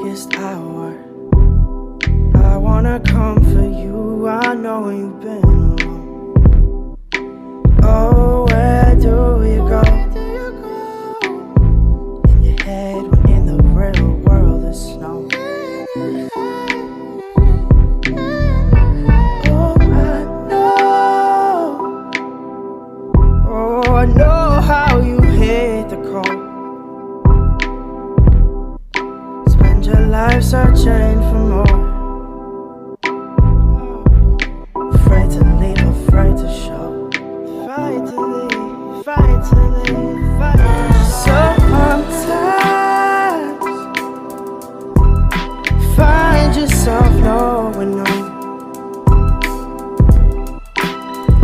darkest hour. I wanna comfort you, I know you've been alone. Oh, where do you go? In your head when in the real world is snow. I know how you hit the cold. Spend your life searching for more. Afraid to leave, afraid to show. Fight to leave, fight to leave, fight to leave. Sometimes find yourself knowing no.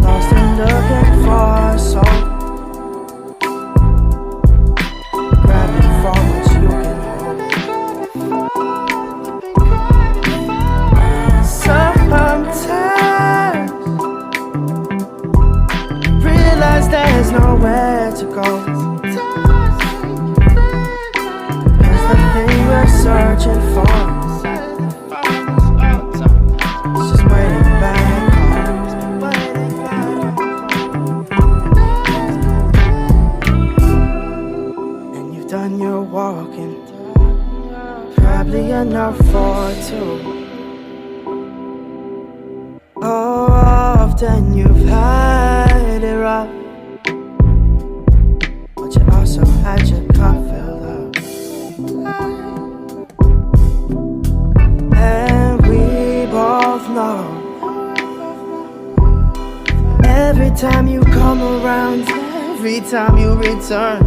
Lost and looking for a soul. There's nowhere to go. Cause the thing we're searching for is just waiting back home. And you've done your walking, probably enough for two. Oh, often you've had it rough, but you also had your cup filled up. And we both know every time you come around, every time you return,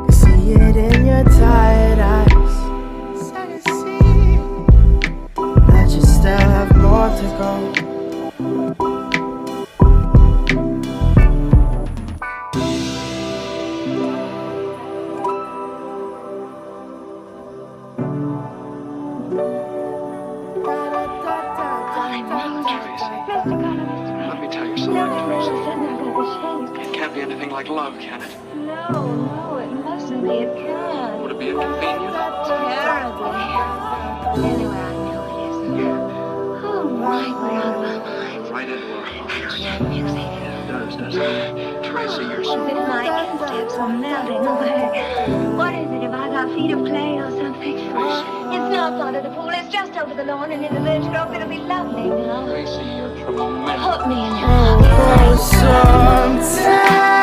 you see it in your tired eyes that you still have more to go. Like love, can it? No, it mustn't be. It can't. Would it be inconvenient? Terribly. Anyway, I know it isn't. Oh my, we're out of our minds. Right into our hearts. Music. It does, doesn't it? Tracy, you're so... As if my insteps are melting away. What is it, if I got feet of clay or something? It's not under the pool, it's just over the lawn and in the birch grove. It'll be lovely now. Tracy, you're tremendous. Put me in your pocket. Sometimes